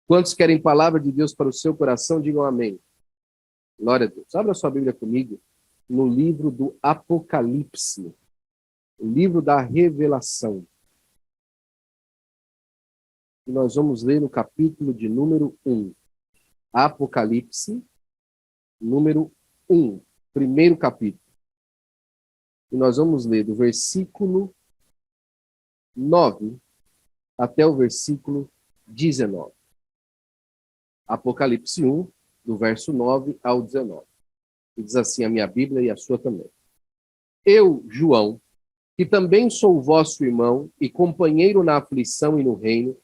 Quantos querem palavra de Deus para o seu coração, digam amém. Glória a Deus. Abra sua Bíblia comigo no livro do Apocalipse, o livro da Revelação. E nós vamos ler no capítulo de número 1. Apocalipse, número 1, primeiro capítulo. E nós vamos ler do versículo 9 até o versículo 19. Apocalipse 1, do verso 9 ao 19. E diz assim a minha Bíblia e a sua também. Eu, João, que também sou vosso irmão e companheiro na aflição e no reino,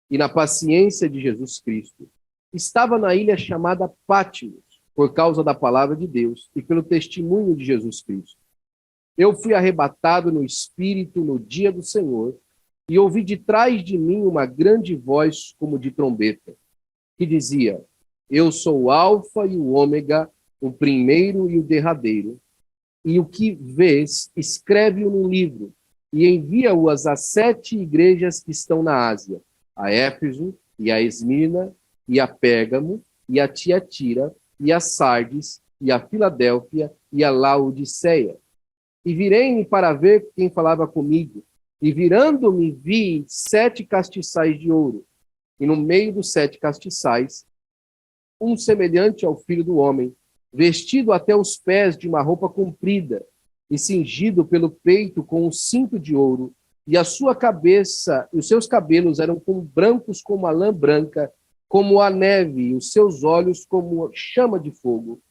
e na paciência de Jesus Cristo, estava na ilha chamada Pátimos, por causa da palavra de Deus e pelo testemunho de Jesus Cristo. Eu fui arrebatado no Espírito no dia do Senhor, e ouvi de trás de mim uma grande voz como de trombeta, que dizia: Eu sou o Alfa e o Ômega, o primeiro e o derradeiro. E o que vês, escreve-o num livro, e envia-o às 7 igrejas que estão na Ásia, a Éfeso, e a Esmirna, e a Pérgamo, e a Tiatira, e a Sardes, e a Filadélfia, e a Laodiceia. E virei-me para ver quem falava comigo, e virando-me vi 7 castiçais de ouro, e no meio dos 7 castiçais, um semelhante ao Filho do Homem, vestido até os pés de uma roupa comprida, e cingido pelo peito com um cinto de ouro, e a sua cabeça e os seus cabelos eram brancos como a lã branca, como a neve, e os seus olhos como chama de fogo,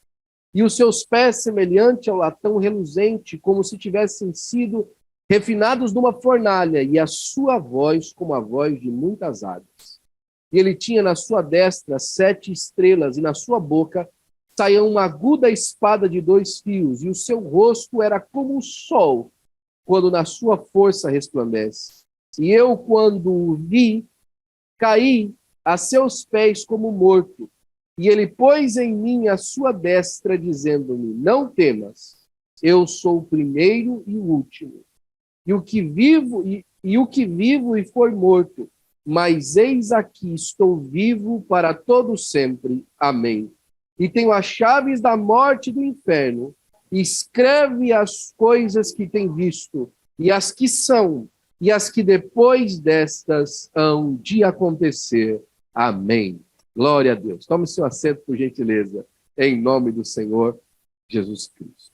e os seus pés semelhante ao latão reluzente, como se tivessem sido refinados numa fornalha, e a sua voz como a voz de muitas águas. E ele tinha na sua destra 7 estrelas, e na sua boca saía uma aguda espada de 2 fios, e o seu rosto era como o sol, quando na sua força resplandece. E eu, quando o vi, caí a seus pés como morto. E ele pôs em mim a sua destra, dizendo-me: Não temas, eu sou o primeiro e o último, e o que vivo e for morto, mas eis aqui estou vivo para todo sempre. Amém. E tenho as chaves da morte e do inferno. Escreve as coisas que tem visto, e as que são, e as que depois destas hão de acontecer. Amém. Glória a Deus. Tome seu assento, por gentileza, em nome do Senhor Jesus Cristo.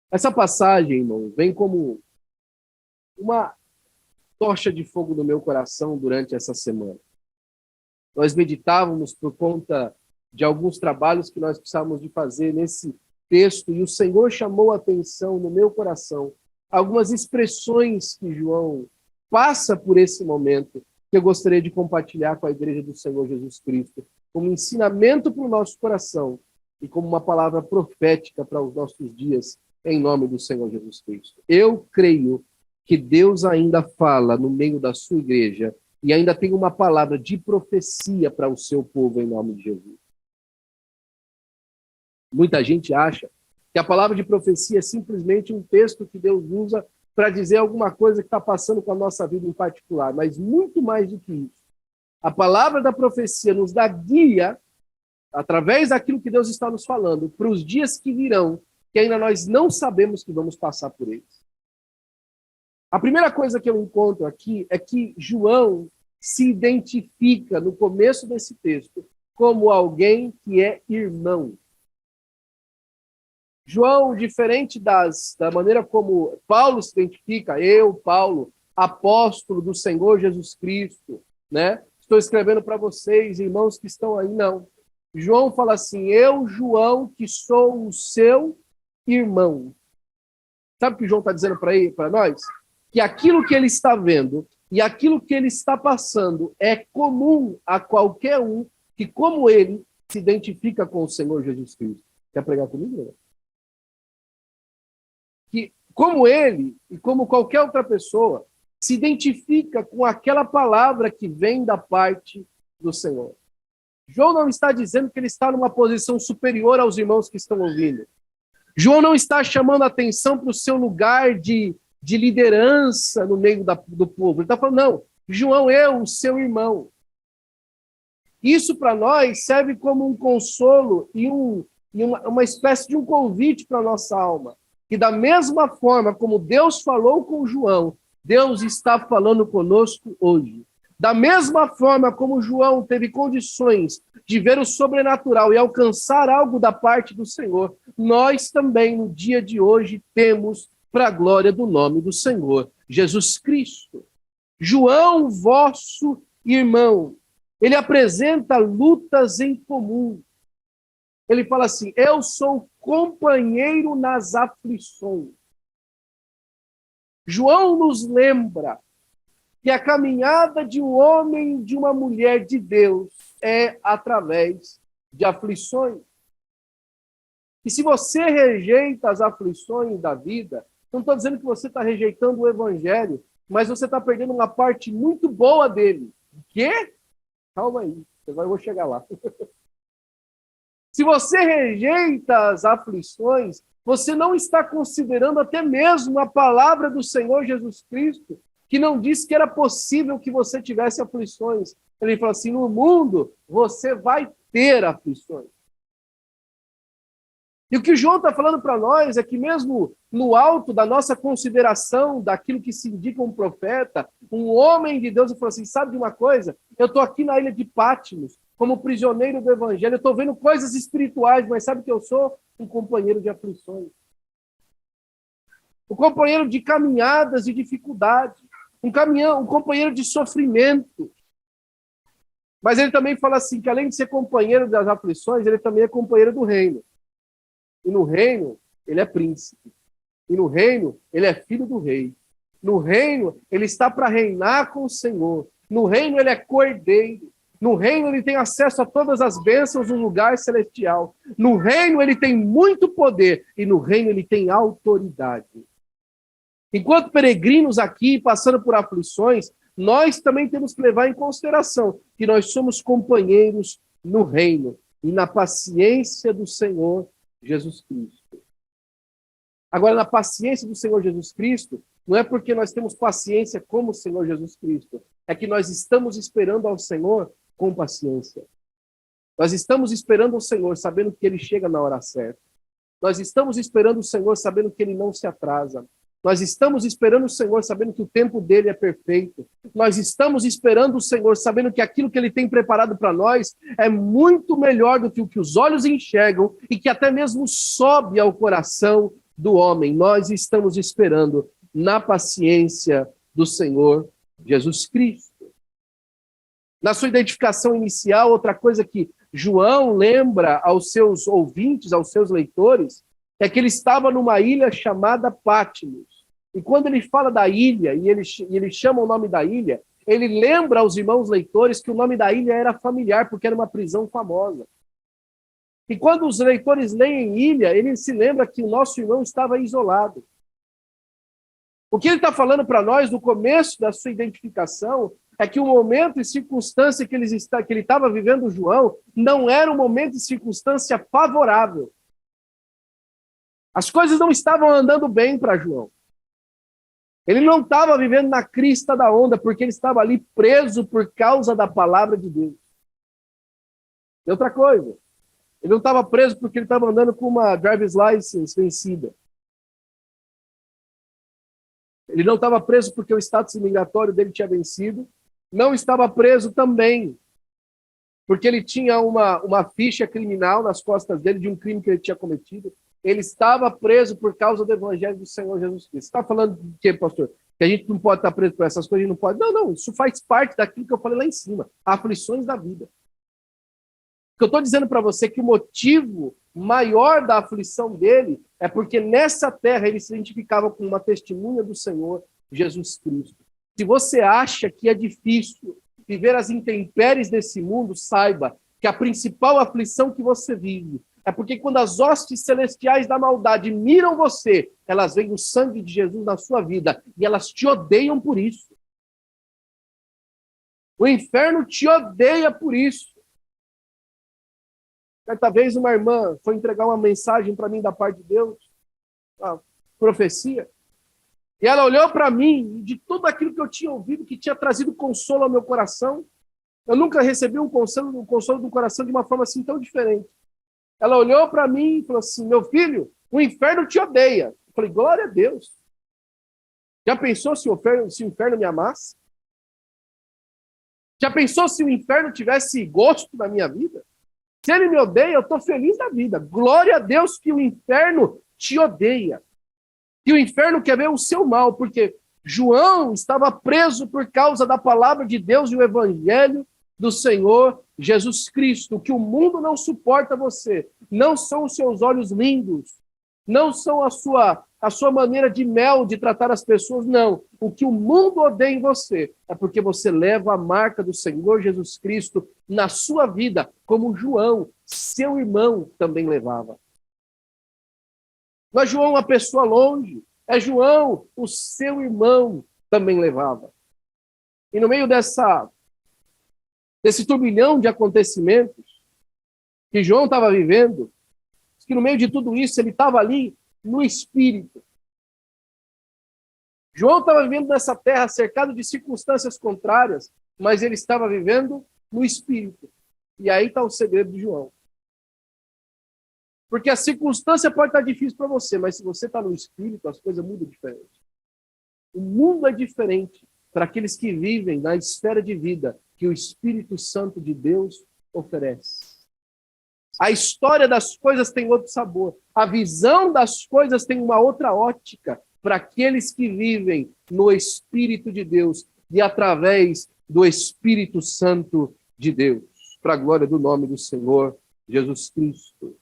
Essa passagem, irmão, vem como uma tocha de fogo no meu coração durante essa semana. Nós meditávamos por conta de alguns trabalhos que nós precisávamos de fazer nesse texto, e o Senhor chamou a atenção no meu coração algumas expressões que João passa por esse momento, que eu gostaria de compartilhar com a Igreja do Senhor Jesus Cristo, como ensinamento para o nosso coração e como uma palavra profética para os nossos dias, em nome do Senhor Jesus Cristo. Eu creio que Deus ainda fala no meio da sua igreja e ainda tem uma palavra de profecia para o seu povo, em nome de Jesus. Muita gente acha que a palavra de profecia é simplesmente um texto que Deus usa para dizer alguma coisa que está passando com a nossa vida em particular, mas muito mais do que isso. A palavra da profecia nos dá guia, através daquilo que Deus está nos falando, para os dias que virão, que ainda nós não sabemos que vamos passar por eles. A primeira coisa que eu encontro aqui é que João se identifica, no começo desse texto, como alguém que é irmão. João, diferente da maneira como Paulo se identifica, eu, Paulo, apóstolo do Senhor Jesus Cristo, né? Estou escrevendo para vocês, irmãos que estão aí, não. João fala assim: eu, João, que sou o seu irmão. Sabe o que João está dizendo para nós? Que aquilo que ele está vendo e aquilo que ele está passando é comum a qualquer um que, como ele, se identifica com o Senhor Jesus Cristo. Quer pregar comigo, né? Que, como ele e como qualquer outra pessoa, se identifica com aquela palavra que vem da parte do Senhor. João não está dizendo que ele está numa posição superior aos irmãos que estão ouvindo. João não está chamando a atenção para o seu lugar de liderança no meio do povo. Ele está falando, não, João, eu, o seu irmão. Isso para nós serve como um consolo e uma espécie de um convite para a nossa alma. Que da mesma forma como Deus falou com João, Deus está falando conosco hoje. Da mesma forma como João teve condições de ver o sobrenatural e alcançar algo da parte do Senhor, nós também, no dia de hoje, temos para a glória do nome do Senhor, Jesus Cristo. João, vosso irmão, ele apresenta lutas em comum. Ele fala assim, eu sou companheiro nas aflições. João nos lembra que a caminhada de um homem e de uma mulher de Deus é através de aflições. E se você rejeita as aflições da vida, não estou dizendo que você está rejeitando o evangelho, mas você está perdendo uma parte muito boa dele. Quê? Calma aí, eu vou chegar lá. Se você rejeita as aflições, você não está considerando até mesmo a palavra do Senhor Jesus Cristo, que não disse que era possível que você tivesse aflições. Ele fala assim, no mundo você vai ter aflições. E o que o João está falando para nós é que mesmo no alto da nossa consideração daquilo que se indica um profeta, um homem de Deus, ele falou assim, sabe de uma coisa? Eu estou aqui na ilha de Patmos, como prisioneiro do evangelho, eu estou vendo coisas espirituais, mas sabe que eu sou? Um companheiro de aflições. Um companheiro de caminhadas e dificuldades. Um companheiro de sofrimento. Mas ele também fala assim, que além de ser companheiro das aflições, ele também é companheiro do reino. E no reino, ele é príncipe. E no reino, ele é filho do rei. No reino, ele está para reinar com o Senhor. No reino, ele é cordeiro. No reino, ele tem acesso a todas as bênçãos do lugar celestial. No reino, ele tem muito poder. E no reino, ele tem autoridade. Enquanto peregrinos aqui, passando por aflições, nós também temos que levar em consideração que nós somos companheiros no reino e na paciência do Senhor Jesus Cristo. Agora, na paciência do Senhor Jesus Cristo, não é porque nós temos paciência como o Senhor Jesus Cristo, é que nós estamos esperando ao Senhor com paciência. Nós estamos esperando o Senhor sabendo que Ele chega na hora certa. Nós estamos esperando o Senhor sabendo que Ele não se atrasa. Nós estamos esperando o Senhor sabendo que o tempo dele é perfeito. Nós estamos esperando o Senhor sabendo que aquilo que ele tem preparado para nós é muito melhor do que o que os olhos enxergam e que até mesmo sobe ao coração do homem. Nós estamos esperando na paciência do Senhor Jesus Cristo. Na sua identificação inicial, outra coisa que João lembra aos seus ouvintes, aos seus leitores, é que ele estava numa ilha chamada Patmos. E quando ele fala da ilha, e ele chama o nome da ilha, ele lembra aos irmãos leitores que o nome da ilha era familiar, porque era uma prisão famosa. E quando os leitores leem ilha, ele se lembra que o nosso irmão estava isolado. O que ele está falando para nós no começo da sua identificação é que o momento e circunstância que ele estava vivendo, João, não era um momento e circunstância favorável. As coisas não estavam andando bem para João. Ele não estava vivendo na crista da onda, porque ele estava ali preso por causa da palavra de Deus. E outra coisa, ele não estava preso porque ele estava andando com uma driver's license vencida. Ele não estava preso porque o status imigratório dele tinha vencido. Não estava preso também porque ele tinha uma ficha criminal nas costas dele de um crime que ele tinha cometido. Ele estava preso por causa do evangelho do Senhor Jesus Cristo. Você está falando de quê, pastor? Que a gente não pode estar preso por essas coisas, a gente não pode. Não, isso faz parte daquilo que eu falei lá em cima. Aflições da vida. O que eu estou dizendo para você é que o motivo maior da aflição dele é porque nessa terra ele se identificava com uma testemunha do Senhor Jesus Cristo. Se você acha que é difícil viver as intempéries desse mundo, saiba que a principal aflição que você vive é porque quando as hostes celestiais da maldade miram você, elas veem o sangue de Jesus na sua vida e elas te odeiam por isso. O inferno te odeia por isso. Certa vez uma irmã foi entregar uma mensagem para mim da parte de Deus, uma profecia, e ela olhou para mim, de tudo aquilo que eu tinha ouvido, que tinha trazido consolo ao meu coração, Eu nunca recebi um consolo do coração de uma forma assim tão diferente. Ela olhou para mim e falou assim, meu filho, o inferno te odeia. Eu falei, glória a Deus. Já pensou se o inferno me amasse? Já pensou se o inferno tivesse gosto na minha vida? Se ele me odeia, eu estou feliz da vida. Glória a Deus que o inferno te odeia. Que o inferno quer ver o seu mal, porque João estava preso por causa da palavra de Deus e o evangelho do Senhor Jesus Cristo. O que o mundo não suporta você não são os seus olhos lindos, não são a sua maneira de mel de tratar as pessoas, não. O que o mundo odeia em você é porque você leva a marca do Senhor Jesus Cristo na sua vida, como João, seu irmão, também levava. Não é João uma pessoa longe, é João, o seu irmão, também levava. E no meio desse turbilhão de acontecimentos que João estava vivendo, que no meio de tudo isso ele estava ali no Espírito. João estava vivendo nessa terra cercado de circunstâncias contrárias, mas ele estava vivendo no Espírito. E aí está o segredo de João. Porque a circunstância pode estar difícil para você, mas se você está no Espírito, as coisas mudam diferente. O mundo é diferente para aqueles que vivem na esfera de vida que o Espírito Santo de Deus oferece. A história das coisas tem outro sabor. A visão das coisas tem uma outra ótica para aqueles que vivem no Espírito de Deus e através do Espírito Santo de Deus. Para a glória do nome do Senhor Jesus Cristo.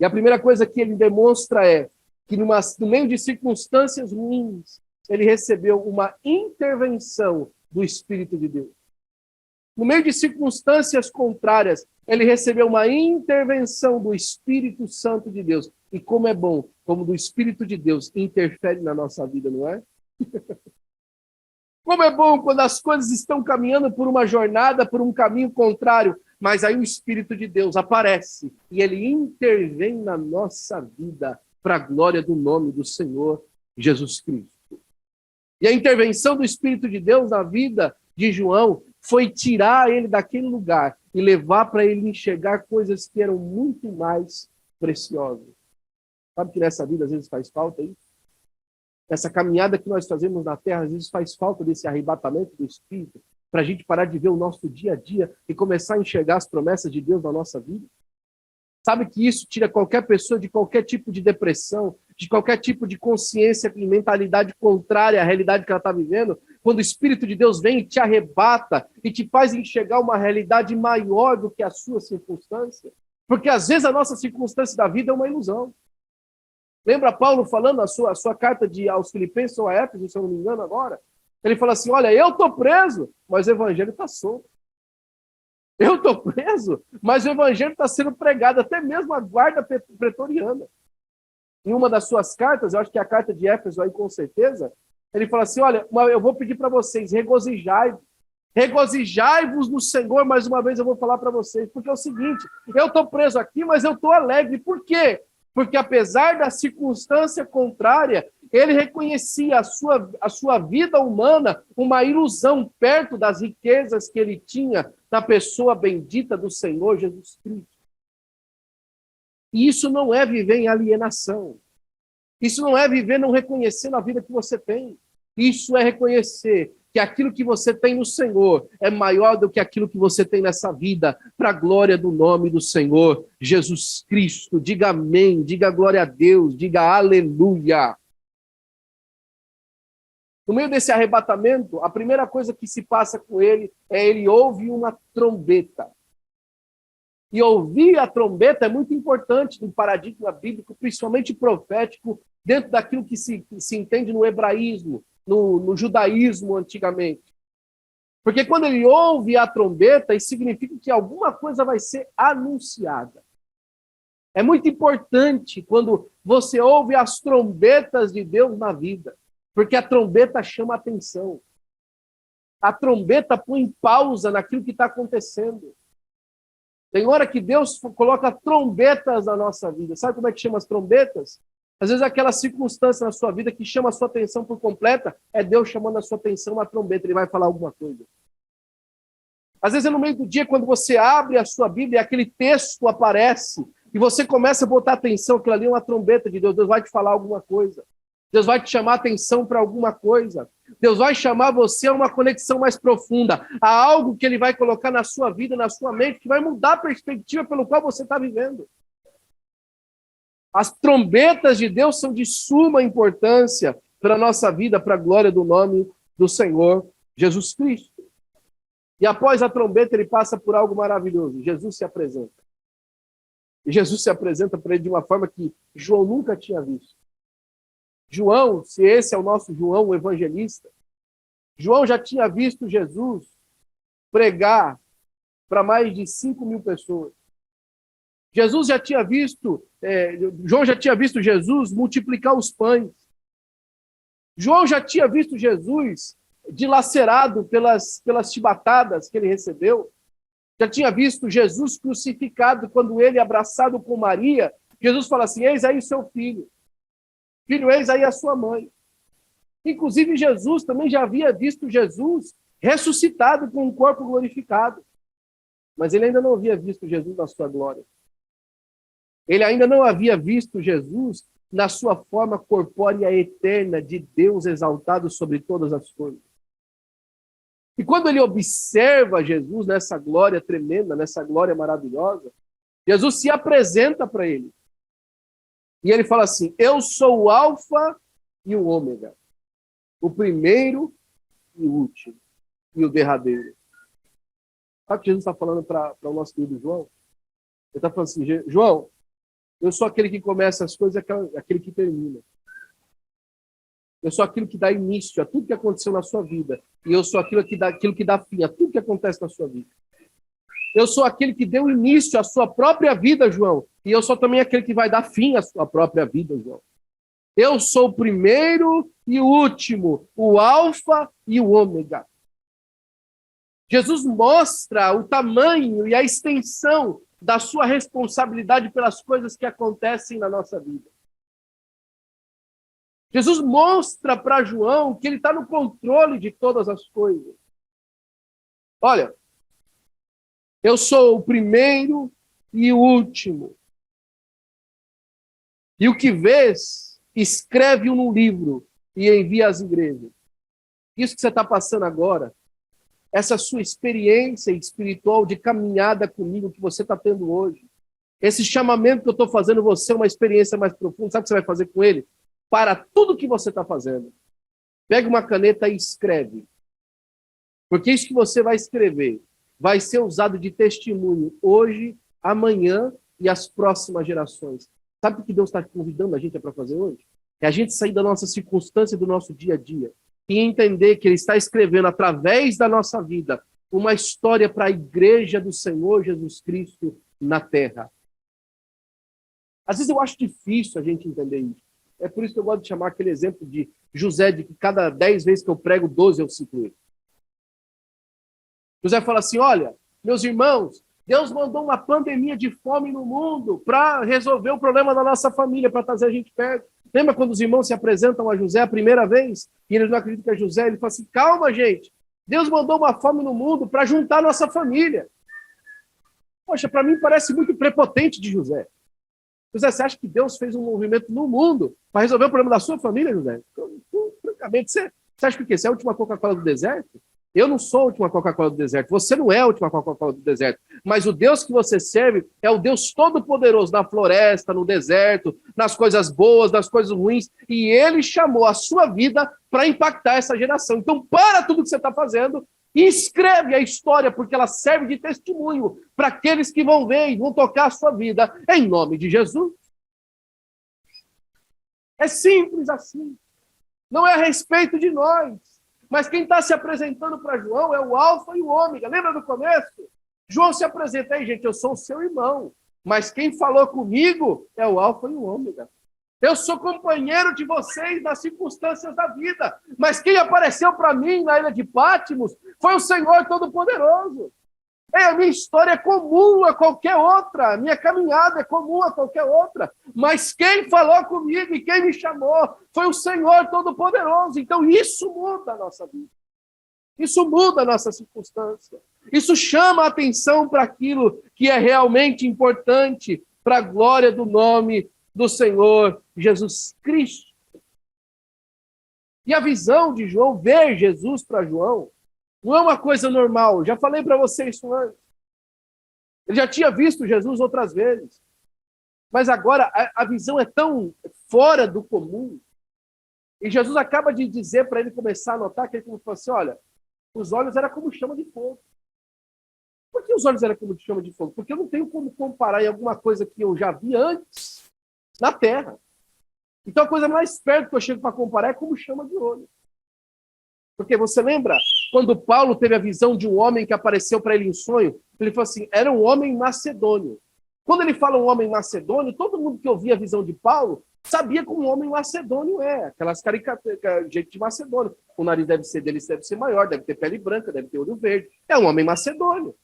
E a primeira coisa que ele demonstra é que no meio de circunstâncias ruins, ele recebeu uma intervenção do Espírito de Deus. No meio de circunstâncias contrárias, ele recebeu uma intervenção do Espírito Santo de Deus. E como é bom, como do Espírito de Deus interfere na nossa vida, não é? Como é bom quando as coisas estão caminhando por uma jornada, por um caminho contrário, mas aí o Espírito de Deus aparece e ele intervém na nossa vida para a glória do nome do Senhor Jesus Cristo. E a intervenção do Espírito de Deus na vida de João foi tirar ele daquele lugar e levar para ele enxergar coisas que eram muito mais preciosas. Sabe que nessa vida às vezes faz falta isso? Essa caminhada que nós fazemos na terra, às vezes faz falta desse arrebatamento do Espírito, para a gente parar de ver o nosso dia a dia e começar a enxergar as promessas de Deus na nossa vida. Sabe que isso tira qualquer pessoa de qualquer tipo de depressão, de qualquer tipo de consciência e mentalidade contrária à realidade que ela está vivendo, quando o Espírito de Deus vem e te arrebata e te faz enxergar uma realidade maior do que a sua circunstância. Porque às vezes a nossa circunstância da vida é uma ilusão. Lembra Paulo falando a sua carta aos Filipenses ou a Éfeso, se eu não me engano agora? Ele fala assim, olha, eu estou preso, mas o evangelho está solto. Eu estou preso, mas o evangelho está sendo pregado, até mesmo a guarda pretoriana. Em uma das suas cartas, eu acho que é a carta de Éfeso aí com certeza, ele fala assim, olha, eu vou pedir para vocês, regozijai-vos. Regozijai-vos no Senhor, mais uma vez eu vou falar para vocês, porque é o seguinte, eu estou preso aqui, mas eu estou alegre. Por quê? Porque apesar da circunstância contrária, ele reconhecia a sua vida humana uma ilusão perto das riquezas que ele tinha na pessoa bendita do Senhor Jesus Cristo. E isso não é viver em alienação. Isso não é viver não reconhecendo a vida que você tem. Isso é reconhecer que aquilo que você tem no Senhor é maior do que aquilo que você tem nessa vida, para a glória do nome do Senhor Jesus Cristo. Diga amém, diga glória a Deus, diga aleluia. No meio desse arrebatamento, a primeira coisa que se passa com ele é ele ouve uma trombeta. E ouvir a trombeta é muito importante no paradigma bíblico, principalmente profético, dentro daquilo que se entende no hebraísmo, no judaísmo antigamente. Porque quando ele ouve a trombeta, isso significa que alguma coisa vai ser anunciada. É muito importante quando você ouve as trombetas de Deus na vida, porque a trombeta chama a atenção. A trombeta põe pausa naquilo que está acontecendo. Tem hora que Deus coloca trombetas na nossa vida. Sabe como é que chama as trombetas? Às vezes aquela circunstância na sua vida que chama a sua atenção por completa, é Deus chamando a sua atenção na trombeta, ele vai falar alguma coisa. Às vezes é no meio do dia, quando você abre a sua Bíblia e aquele texto aparece, e você começa a botar atenção, aquilo ali é uma trombeta de Deus. Deus vai te falar alguma coisa. Deus vai te chamar a atenção para alguma coisa. Deus vai chamar você a uma conexão mais profunda, a algo que Ele vai colocar na sua vida, na sua mente, que vai mudar a perspectiva pelo qual você está vivendo. As trombetas de Deus são de suma importância para a nossa vida, para a glória do nome do Senhor Jesus Cristo. E após a trombeta, ele passa por algo maravilhoso. Jesus se apresenta. E Jesus se apresenta para ele de uma forma que João nunca tinha visto. João, se esse é o nosso João, o evangelista, João já tinha visto Jesus pregar para mais de 5.000 pessoas. Jesus já tinha visto, João já tinha visto Jesus multiplicar os pães. João já tinha visto Jesus dilacerado pelas chibatadas que ele recebeu. Já tinha visto Jesus crucificado, quando ele, abraçado com Maria, Jesus fala assim: eis aí seu filho. Filho, eis aí a sua mãe. Inclusive, Jesus também já havia visto Jesus ressuscitado com um corpo glorificado. Mas ele ainda não havia visto Jesus na sua glória. Ele ainda não havia visto Jesus na sua forma corpórea eterna de Deus exaltado sobre todas as coisas. E quando ele observa Jesus nessa glória tremenda, nessa glória maravilhosa, Jesus se apresenta para ele. E ele fala assim: eu sou o Alfa e o Ômega, o primeiro e o último, e o derradeiro. Sabe o que Jesus está falando para o nosso querido João? Ele está falando assim: João, eu sou aquele que começa as coisas, aquele que termina. Eu sou aquilo que dá início a tudo que aconteceu na sua vida. E eu sou aquilo que dá fim a tudo que acontece na sua vida. Eu sou aquele que deu início à sua própria vida, João. E eu sou também aquele que vai dar fim à sua própria vida, João. Eu sou o primeiro e o último, o Alfa e o Ômega. Jesus mostra o tamanho e a extensão da sua responsabilidade pelas coisas que acontecem na nossa vida. Jesus mostra para João que ele está no controle de todas as coisas. Olha, eu sou o primeiro e o último. E o que vês, escreve-o num livro e envia às igrejas. Isso que você está passando agora, essa sua experiência espiritual de caminhada comigo que você está tendo hoje, esse chamamento que eu estou fazendo você, uma experiência mais profunda, sabe o que você vai fazer com ele? Para tudo que você está fazendo. Pega uma caneta e escreve. Porque isso que você vai escrever vai ser usado de testemunho hoje, amanhã e as próximas gerações. Sabe o que Deus está convidando a gente para fazer hoje? É a gente sair da nossa circunstância, do nosso dia a dia, e entender que Ele está escrevendo através da nossa vida uma história para a igreja do Senhor Jesus Cristo na terra. Às vezes eu acho difícil a gente entender isso. É por isso que eu gosto de chamar aquele exemplo de José, de que cada 10 vezes que eu prego, 12 eu cito ele. José fala assim: olha, meus irmãos, Deus mandou uma pandemia de fome no mundo para resolver o problema da nossa família, para trazer a gente perto. Lembra quando os irmãos se apresentam a José a primeira vez? E eles não acreditam que é José. Ele fala assim: calma, gente. Deus mandou uma fome no mundo para juntar a nossa família. Poxa, para mim parece muito prepotente de José. José, você acha que Deus fez um movimento no mundo para resolver o problema da sua família, José? Francamente, você acha que o quê? Você é a última Coca-Cola do deserto? Eu não sou a última Coca-Cola do deserto. Você não é a última Coca-Cola do deserto. Mas o Deus que você serve é o Deus todo-poderoso na floresta, no deserto, nas coisas boas, nas coisas ruins. E Ele chamou a sua vida para impactar essa geração. Então, para tudo que você está fazendo e escreve a história, porque ela serve de testemunho para aqueles que vão ver e vão tocar a sua vida, em nome de Jesus. É simples assim. Não é a respeito de nós. Mas quem está se apresentando para João é o Alfa e o Ômega. Lembra do começo? João se apresenta aí, gente, eu sou o seu irmão. Mas quem falou comigo é o Alfa e o Ômega. Eu sou companheiro de vocês nas circunstâncias da vida. Mas quem apareceu para mim na ilha de Pátimos foi o Senhor Todo-Poderoso. A minha história é comum a qualquer outra. A minha caminhada é comum a qualquer outra. Mas quem falou comigo e quem me chamou foi o Senhor Todo-Poderoso. Então isso muda a nossa vida. Isso muda a nossa circunstância. Isso chama a atenção para aquilo que é realmente importante para a glória do nome do Senhor Jesus Cristo. E a visão de João, ver Jesus para João, não é uma coisa normal. Já falei para você isso antes. Ele já tinha visto Jesus outras vezes. Mas agora a visão é tão fora do comum. E Jesus acaba de dizer para ele começar a notar que ele falou assim, olha, os olhos eram como chama de fogo. Por que os olhos eram como chama de fogo? Porque eu não tenho como comparar em alguma coisa que eu já vi antes na Terra. Então a coisa mais perto que eu chego para comparar é como chama de olho. Porque você lembra quando Paulo teve a visão de um homem que apareceu para ele em sonho? Ele falou assim, era um homem macedônio. Quando ele fala um homem macedônio, todo mundo que ouvia a visão de Paulo sabia como um homem macedônio é. Aquelas caricaturas, gente de macedônio. O nariz deve ser maior, deve ter pele branca, deve ter olho verde. É um homem macedônio.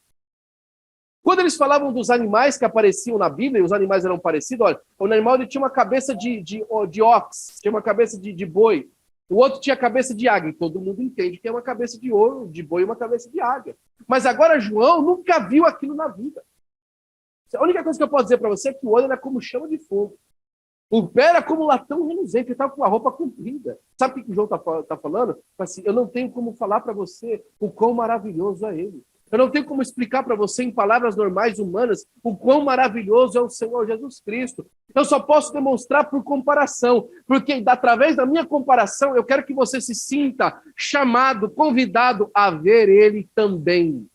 Quando eles falavam dos animais que apareciam na Bíblia, e os animais eram parecidos, olha, o animal ele tinha uma cabeça de ox, tinha uma cabeça de boi. O outro tinha a cabeça de águia. E todo mundo entende que é uma cabeça de ouro, de boi e uma cabeça de águia. Mas agora João nunca viu aquilo na vida. A única coisa que eu posso dizer para você é que o olho era como chama de fogo. O pé era como latão reluzente, ele estava com a roupa comprida. Sabe o que o João está falando? Assim, eu não tenho como falar para você o quão maravilhoso é ele. Eu não tenho como explicar para você em palavras normais, humanas, o quão maravilhoso é o Senhor Jesus Cristo. Eu só posso demonstrar por comparação, porque através da minha comparação, eu quero que você se sinta chamado, convidado a ver ele também.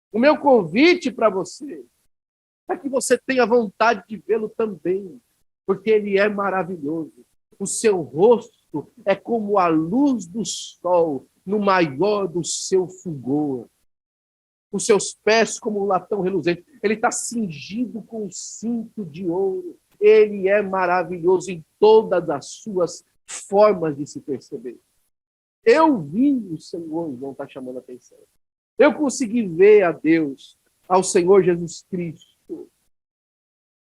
O meu convite para você é que você tenha vontade de vê-lo também, porque ele é maravilhoso. O seu rosto é como a luz do sol no maior do seu fulgor. Os seus pés como um latão reluzente. Ele está cingido com um cinto de ouro. Ele é maravilhoso em todas as suas formas de se perceber. Eu vi o Senhor, João está chamando a atenção. Eu consegui ver a Deus, ao Senhor Jesus Cristo.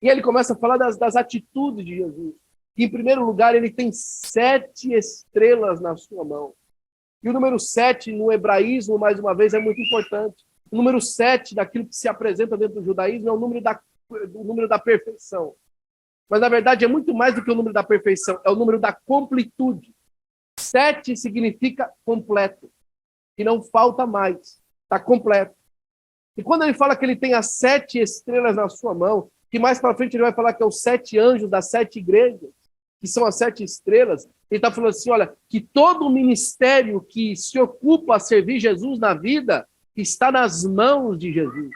E ele começa a falar das atitudes de Jesus. Em primeiro lugar, ele tem 7 estrelas na sua mão. E o número 7, no hebraísmo, mais uma vez, é muito importante. O número 7, daquilo que se apresenta dentro do judaísmo, é o número da perfeição. Mas, na verdade, é muito mais do que o número da perfeição. É o número da completude. 7 significa completo. E não falta mais. Está completo. E quando ele fala que ele tem as 7 estrelas na sua mão, que mais para frente ele vai falar que é os 7 anjos das 7 igrejas, que são as 7 estrelas, ele está falando assim, olha, que todo o ministério que se ocupa a servir Jesus na vida está nas mãos de Jesus.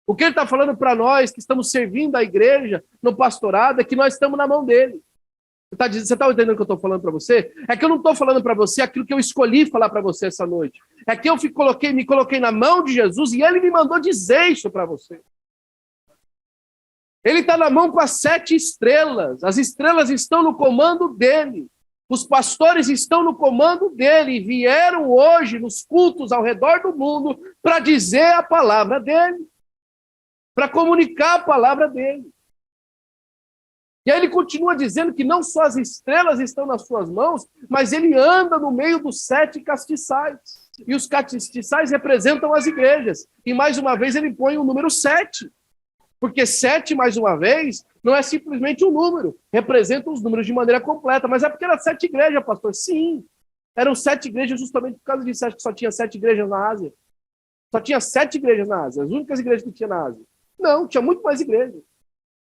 O que ele está falando para nós que estamos servindo a igreja no pastorado é que nós estamos na mão dele. Você está entendendo o que eu estou falando para você? É que eu não estou falando para você aquilo que eu escolhi falar para você essa noite. É que eu me coloquei na mão de Jesus e ele me mandou dizer isso para você. Ele está na mão com as 7 estrelas. As estrelas estão no comando dele. Os pastores estão no comando dele. E vieram hoje nos cultos ao redor do mundo para dizer a palavra dele. Para comunicar a palavra dele. E aí ele continua dizendo que não só as estrelas estão nas suas mãos, mas ele anda no meio dos 7 castiçais. E os castiçais representam as igrejas. E mais uma vez ele põe o número 7. Porque 7, mais uma vez, não é simplesmente um número. Representa os números de maneira completa. Mas é porque eram 7 igrejas, pastor. Sim, eram 7 igrejas justamente por causa disso. Acho que só tinha 7 igrejas na Ásia. Só tinha 7 igrejas na Ásia. As únicas igrejas que tinha na Ásia. Não, tinha muito mais igrejas.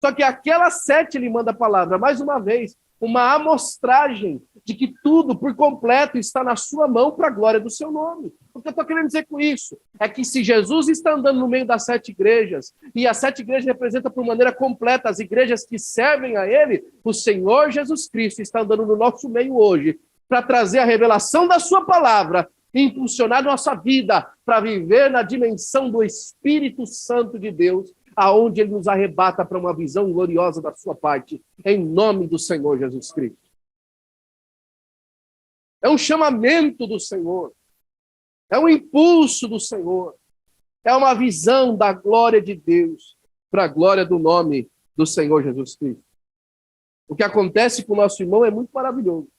Só que aquelas 7 ele manda a palavra. Mais uma vez, uma amostragem de que tudo por completo está na sua mão para a glória do seu nome. O que eu estou querendo dizer com isso é que se Jesus está andando no meio das 7 igrejas, e as 7 igrejas representam por maneira completa as igrejas que servem a ele, o Senhor Jesus Cristo está andando no nosso meio hoje para trazer a revelação da sua palavra e impulsionar nossa vida para viver na dimensão do Espírito Santo de Deus, aonde ele nos arrebata para uma visão gloriosa da sua parte, em nome do Senhor Jesus Cristo. É um chamamento do Senhor. É um impulso do Senhor. É uma visão da glória de Deus para a glória do nome do Senhor Jesus Cristo. O que acontece com o nosso irmão é muito maravilhoso.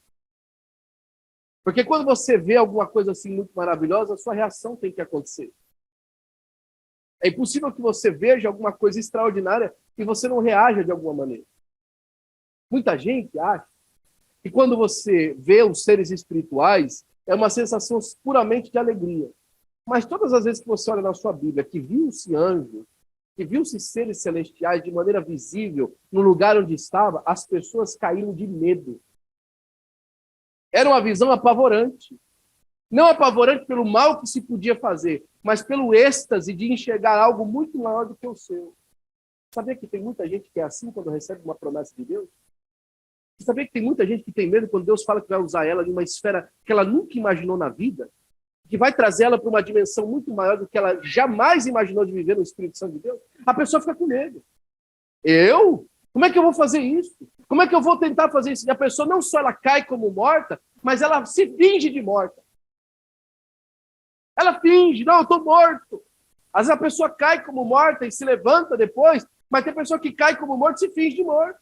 Porque quando você vê alguma coisa assim muito maravilhosa, a sua reação tem que acontecer. É impossível que você veja alguma coisa extraordinária e você não reaja de alguma maneira. Muita gente acha que quando você vê os seres espirituais, é uma sensação puramente de alegria. Mas todas as vezes que você olha na sua Bíblia que viu-se anjos, que viu-se seres celestiais de maneira visível no lugar onde estava, as pessoas caíram de medo. Era uma visão apavorante. Não apavorante pelo mal que se podia fazer, mas pelo êxtase de enxergar algo muito maior do que o seu. Sabia que tem muita gente que é assim quando recebe uma promessa de Deus? Você sabia que tem muita gente que tem medo quando Deus fala que vai usar ela em uma esfera que ela nunca imaginou na vida? Que vai trazer ela para uma dimensão muito maior do que ela jamais imaginou de viver no Espírito Santo de Deus? A pessoa fica com medo. Eu? Como é que eu vou fazer isso? Como é que eu vou tentar fazer isso? E a pessoa não só ela cai como morta, mas ela se finge de morta. Ela finge, não, eu estou morto. Às vezes a pessoa cai como morta e se levanta depois, mas tem pessoa que cai como morto e se finge de morto.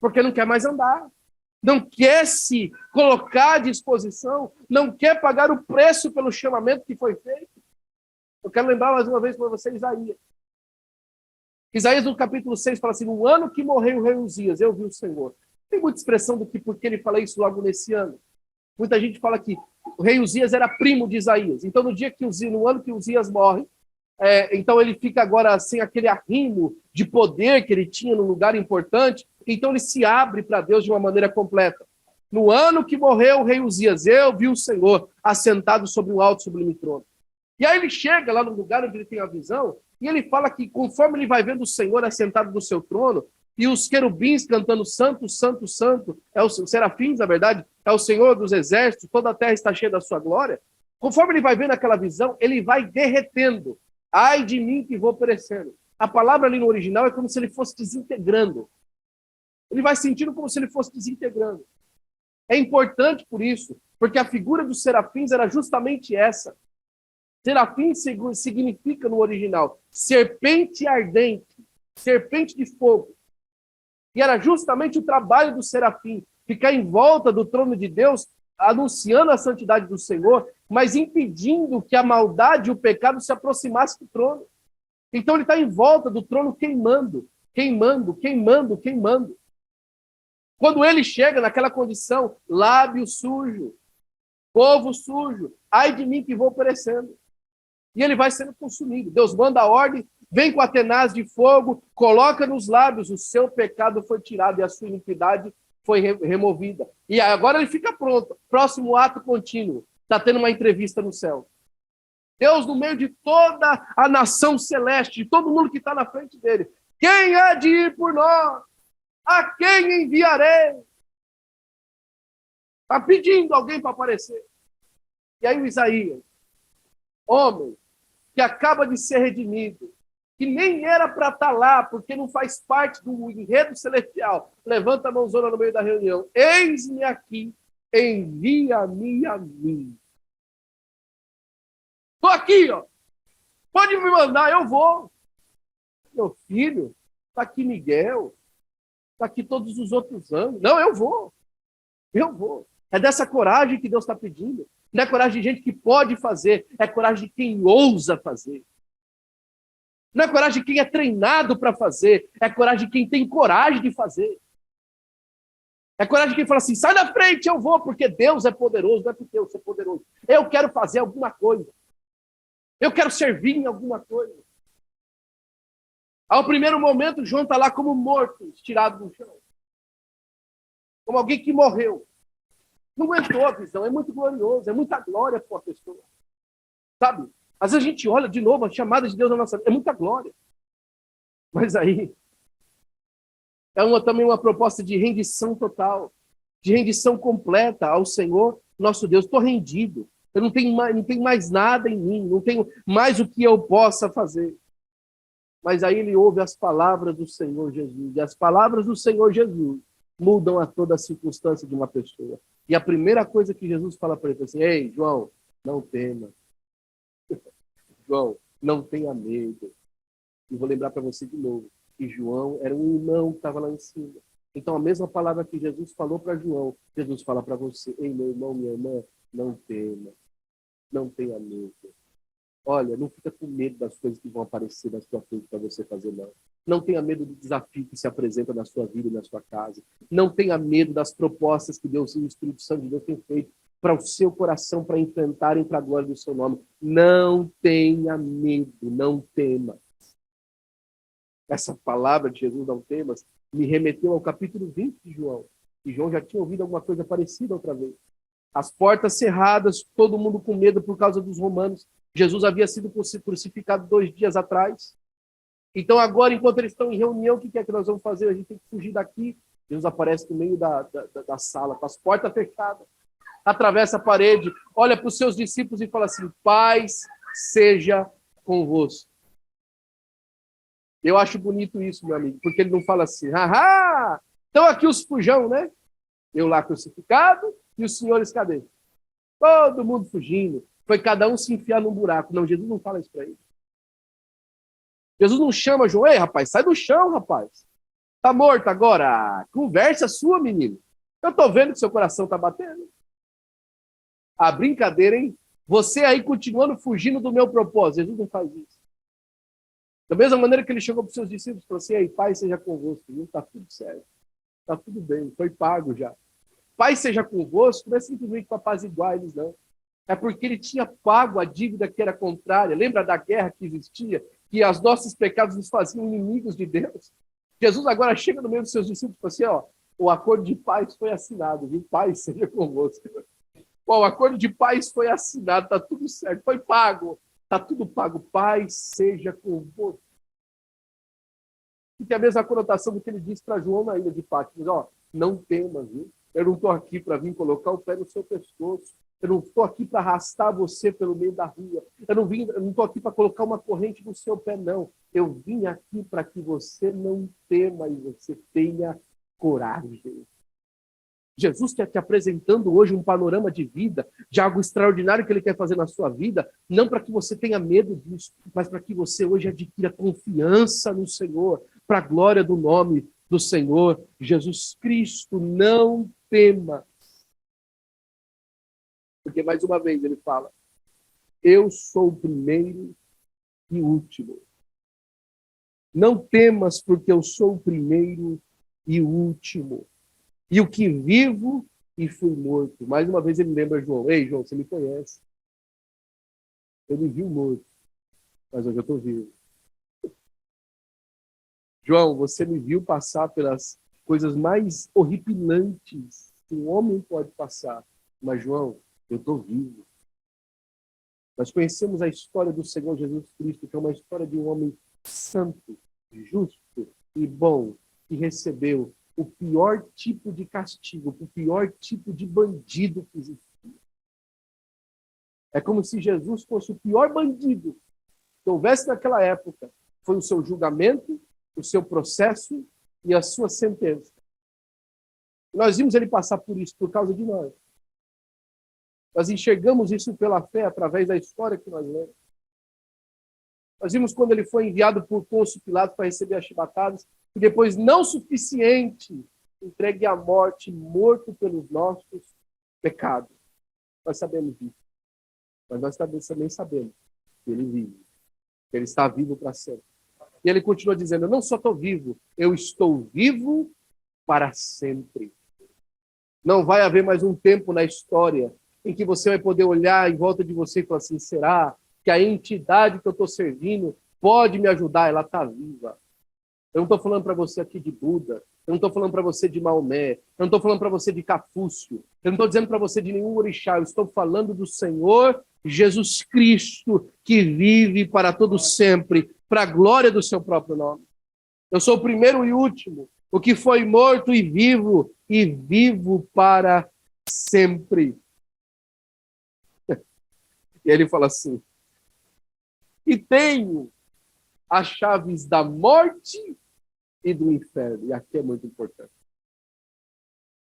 Porque não quer mais andar. Não quer se colocar à disposição, não quer pagar o preço pelo chamamento que foi feito. Eu quero lembrar mais uma vez para você Isaías. Isaías, no capítulo 6, fala assim, no ano que morreu o rei Uzias, eu vi o Senhor. Tem muita expressão do que porque ele fala isso logo nesse ano. Muita gente fala que o rei Uzias era primo de Isaías. Então, no ano que Uzias morre, então ele fica agora sem aquele arrimo de poder que ele tinha num lugar importante. Então ele se abre para Deus de uma maneira completa. No ano que morreu o rei Uzias, eu vi o Senhor assentado sobre um alto sublime trono. E aí ele chega lá no lugar onde ele tem a visão, e ele fala que conforme ele vai vendo o Senhor assentado no seu trono, e os querubins cantando santo, santo, santo, os serafins, na verdade, é o Senhor dos exércitos, toda a terra está cheia da sua glória. Conforme ele vai vendo aquela visão, ele vai derretendo. Ai de mim que vou perecendo. A palavra ali no original é como se ele fosse desintegrando. Ele vai sentindo como se ele fosse desintegrando. É importante por isso, porque a figura dos serafins era justamente essa. Serafim significa no original serpente ardente, serpente de fogo. E era justamente o trabalho do serafim, ficar em volta do trono de Deus, anunciando a santidade do Senhor, mas impedindo que a maldade e o pecado se aproximassem do trono. Então ele está em volta do trono queimando, queimando, queimando, queimando. Quando ele chega naquela condição, lábio sujo, povo sujo, ai de mim que vou perecendo. E ele vai sendo consumido. Deus manda a ordem, vem com a tenaz de fogo, coloca nos lábios, o seu pecado foi tirado e a sua iniquidade foi removida. E agora ele fica pronto. Próximo ato contínuo. Está tendo uma entrevista no céu. Deus, no meio de toda a nação celeste, de todo mundo que está na frente dele. Quem há de ir por nós? A quem enviarei? Está pedindo alguém para aparecer. E aí o Isaías, homem, que acaba de ser redimido, que nem era para estar lá, porque não faz parte do enredo celestial, levanta a mãozona no meio da reunião. Eis-me aqui, envia-me a mim. Estou aqui, ó. Pode me mandar, eu vou. Meu filho, está aqui Miguel, está aqui todos os outros anos. Não, eu vou. Eu vou. É dessa coragem que Deus está pedindo. Não é coragem de gente que pode fazer, é coragem de quem ousa fazer. Não é coragem de quem é treinado para fazer, é coragem de quem tem coragem de fazer. É coragem de quem fala assim, sai da frente, eu vou, porque Deus é poderoso, não é porque eu sou poderoso. Eu quero fazer alguma coisa. Eu quero servir em alguma coisa. Ao primeiro momento, João está lá como morto, estirado no chão. Como alguém que morreu. Não aguentou a visão, é muito glorioso, é muita glória para a pessoa. Sabe? Às vezes a gente olha de novo a chamada de Deus na nossa vida, é muita glória. Mas aí é também uma proposta de rendição total, de rendição completa ao Senhor, nosso Deus. Estou rendido, eu não tenho mais nada em mim, não tenho mais o que eu possa fazer. Mas aí ele ouve as palavras do Senhor Jesus, e as palavras do Senhor Jesus mudam a toda a circunstância de uma pessoa. E a primeira coisa que Jesus fala para ele é assim, ei, João, não tema. João, não tenha medo. E vou lembrar para você de novo, que João era um irmão que estava lá em cima. Então, a mesma palavra que Jesus falou para João, Jesus fala para você: ei, meu irmão, minha irmã, não tema, não tenha medo. Olha, não fica com medo das coisas que vão aparecer na sua frente para você fazer, não. Não tenha medo do desafio que se apresenta na sua vida e na sua casa. Não tenha medo das propostas que Deus e o Espírito Santo de Deus tem feito para o seu coração, para enfrentarem para a glória do seu nome. Não tenha medo, não tema. Essa palavra de Jesus, não temas, me remeteu ao capítulo 20 de João. E João já tinha ouvido alguma coisa parecida outra vez. As portas cerradas, todo mundo com medo por causa dos romanos. Jesus havia sido crucificado 2 dias atrás. Então agora, enquanto eles estão em reunião, o que é que nós vamos fazer? A gente tem que fugir daqui. Jesus aparece no meio da sala, com as portas fechadas. Atravessa a parede, olha para os seus discípulos e fala assim: paz seja convosco. Eu acho bonito isso, meu amigo, porque ele não fala assim: haha, estão aqui os fujão, né? Eu lá crucificado e os senhores cadê? Todo mundo fugindo. Foi cada um se enfiar num buraco. Não, Jesus não fala isso para ele. Jesus não chama João: ei, rapaz, sai do chão, rapaz. Tá morto agora? Conversa sua, menino. Eu tô vendo que seu coração tá batendo. A brincadeira, hein? Você aí continuando fugindo do meu propósito. Jesus não faz isso. Da mesma maneira que ele chegou para os seus discípulos e falou assim: ei, Pai seja convosco. Não tá tudo certo. Tá tudo bem, foi pago já. Pai seja convosco não é simplesmente para apaziguar eles, não. É porque ele tinha pago a dívida que era contrária. Lembra da guerra que existia? Que os nossos pecados nos faziam inimigos de Deus. Jesus agora chega no meio dos seus discípulos e fala assim: ó, o acordo de paz foi assinado, viu? Paz seja convosco. Bom, o acordo de paz foi assinado, tá tudo certo, foi pago. Tá tudo pago. Paz seja convosco. E tem a mesma conotação do que ele disse para João na ilha de Patmos: ó, não temas, viu? Eu não estou aqui para vir colocar o pé no seu pescoço. Eu não estou aqui para arrastar você pelo meio da rua. Eu não estou aqui para colocar uma corrente no seu pé, não. Eu vim aqui para que você não tema e você tenha coragem. Jesus está te apresentando hoje um panorama de vida, de algo extraordinário que ele quer fazer na sua vida, não para que você tenha medo disso, mas para que você hoje adquira confiança no Senhor, para a glória do nome do Senhor Jesus Cristo. Não tema. Porque, mais uma vez, ele fala: eu sou o primeiro e o último. Não temas, porque eu sou o primeiro e o último. E o que vivo e fui morto. Mais uma vez ele lembra João: ei, João, você me conhece. Eu me viu morto, mas hoje eu estou vivo. João, você me viu passar pelas coisas mais horripilantes que um homem pode passar. Mas, João, eu estou vivo. Nós conhecemos a história do Senhor Jesus Cristo, que é uma história de um homem santo, justo e bom, que recebeu o pior tipo de castigo, o pior tipo de bandido que existia. É como se Jesus fosse o pior bandido que houvesse naquela época. Foi o seu julgamento, o seu processo e a sua sentença. Nós vimos ele passar por isso por causa de nós. Nós enxergamos isso pela fé através da história que nós lemos. Nós vimos quando ele foi enviado por Pôncio Pilatos para receber as chibatadas, e depois, não suficiente, entregue à morte, morto pelos nossos pecados. Nós sabemos disso. Mas nós também sabemos que ele vive, que ele está vivo para sempre. E ele continua dizendo: eu não só estou vivo, eu estou vivo para sempre. Não vai haver mais um tempo na história em que você vai poder olhar em volta de você e falar assim: será que a entidade que eu estou servindo pode me ajudar? Ela está viva. Eu não estou falando para você aqui de Buda, eu não estou falando para você de Maomé, eu não estou falando para você de Cafúcio, eu não estou dizendo para você de nenhum orixá, eu estou falando do Senhor Jesus Cristo, que vive para todo sempre, para a glória do seu próprio nome. Eu sou o primeiro e último, o que foi morto e vivo para sempre. E ele fala assim: e tenho as chaves da morte e do inferno. E aqui é muito importante.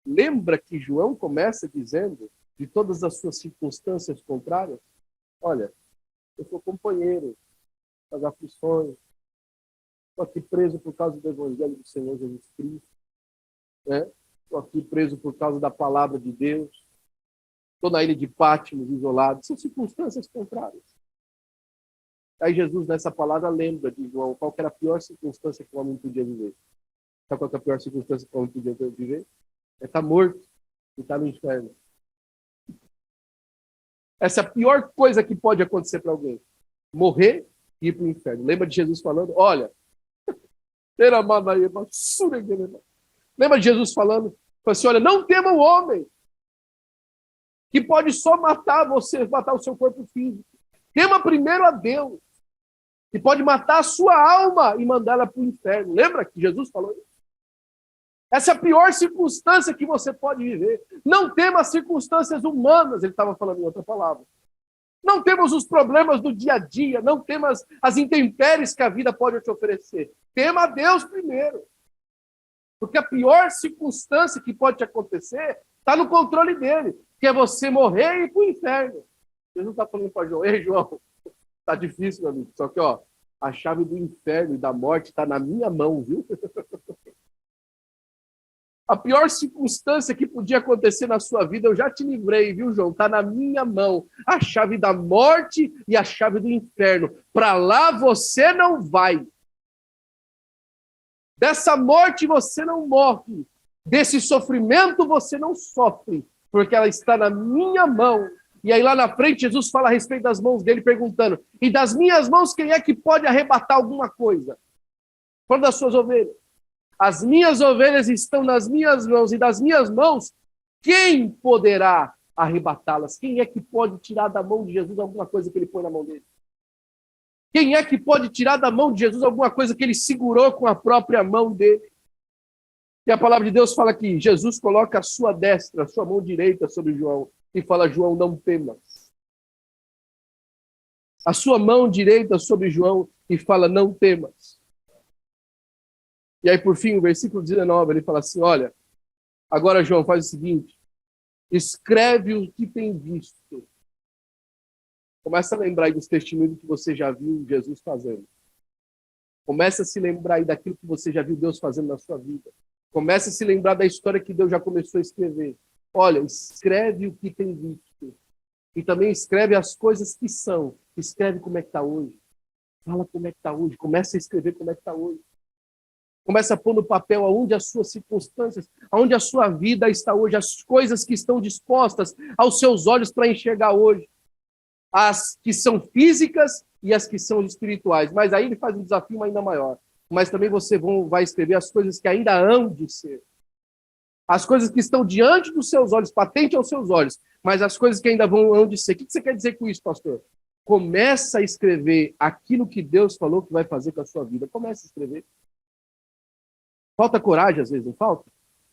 Lembra que João começa dizendo, de todas as suas circunstâncias contrárias: olha, eu sou companheiro das aflições, estou aqui preso por causa do evangelho do Senhor Jesus Cristo. né? Estou aqui preso por causa da palavra de Deus. Estou na ilha de Patmos, isolado. São circunstâncias contrárias. Aí Jesus, nessa palavra, lembra de João qual que era a pior circunstância que o homem podia viver. Sabe qual que é a pior circunstância que o homem podia viver? É estar morto e estar no inferno. Essa é a pior coisa que pode acontecer para alguém. Morrer e ir para o inferno. Lembra de Jesus falando? Olha, lembra de Jesus falando? Assim, olha, não tema o homem, que pode só matar você, matar o seu corpo físico. Tema primeiro a Deus, que pode matar a sua alma e mandá-la para o inferno. Lembra que Jesus falou isso? Essa é a pior circunstância que você pode viver. Não tema as circunstâncias humanas, ele estava falando em outra palavra. Não temos os problemas do dia a dia, não temos as intempéries que a vida pode te oferecer. Tema a Deus primeiro. Porque a pior circunstância que pode te acontecer está no controle dele, que é você morrer e ir para o inferno. Jesus está falando para João, ei, João, está difícil, meu amigo. Só que, ó, a chave do inferno e da morte está na minha mão, viu? A pior circunstância que podia acontecer na sua vida, eu já te livrei, viu, João? Está na minha mão. A chave da morte e a chave do inferno. Para lá você não vai. Dessa morte você não morre. Desse sofrimento você não sofre. Porque ela está na minha mão. E aí lá na frente Jesus fala a respeito das mãos dele, perguntando, e das minhas mãos quem é que pode arrebatar alguma coisa? Falando das suas ovelhas. As minhas ovelhas estão nas minhas mãos, e das minhas mãos, quem poderá arrebatá-las? Quem é que pode tirar da mão de Jesus alguma coisa que ele põe na mão dele? Quem é que pode tirar da mão de Jesus alguma coisa que ele segurou com a própria mão dele? E a palavra de Deus fala que Jesus coloca a sua destra, a sua mão direita sobre João, e fala, João, não temas. A sua mão direita sobre João, e fala, não temas. E aí, por fim, o versículo 19, ele fala assim, olha, agora, João, faz o seguinte, escreve o que tem visto. Começa a lembrar aí dos testemunhos que você já viu Jesus fazendo. Começa a se lembrar aí daquilo que você já viu Deus fazendo na sua vida. Começa a se lembrar da história que Deus já começou a escrever. Olha, escreve o que tem visto. E também escreve as coisas que são. Escreve como é que está hoje. Fala como é que está hoje. Começa a escrever como é que está hoje. Começa a pôr no papel aonde as suas circunstâncias, aonde a sua vida está hoje, as coisas que estão dispostas aos seus olhos para enxergar hoje. As que são físicas e as que são espirituais. Mas aí ele faz um desafio ainda maior. Mas também você vai escrever as coisas que ainda hão de ser. As coisas que estão diante dos seus olhos, patente aos seus olhos, mas as coisas que ainda hão de ser. O que você quer dizer com isso, pastor? Começa a escrever aquilo que Deus falou que vai fazer com a sua vida. Começa a escrever. Falta coragem, às vezes, não falta?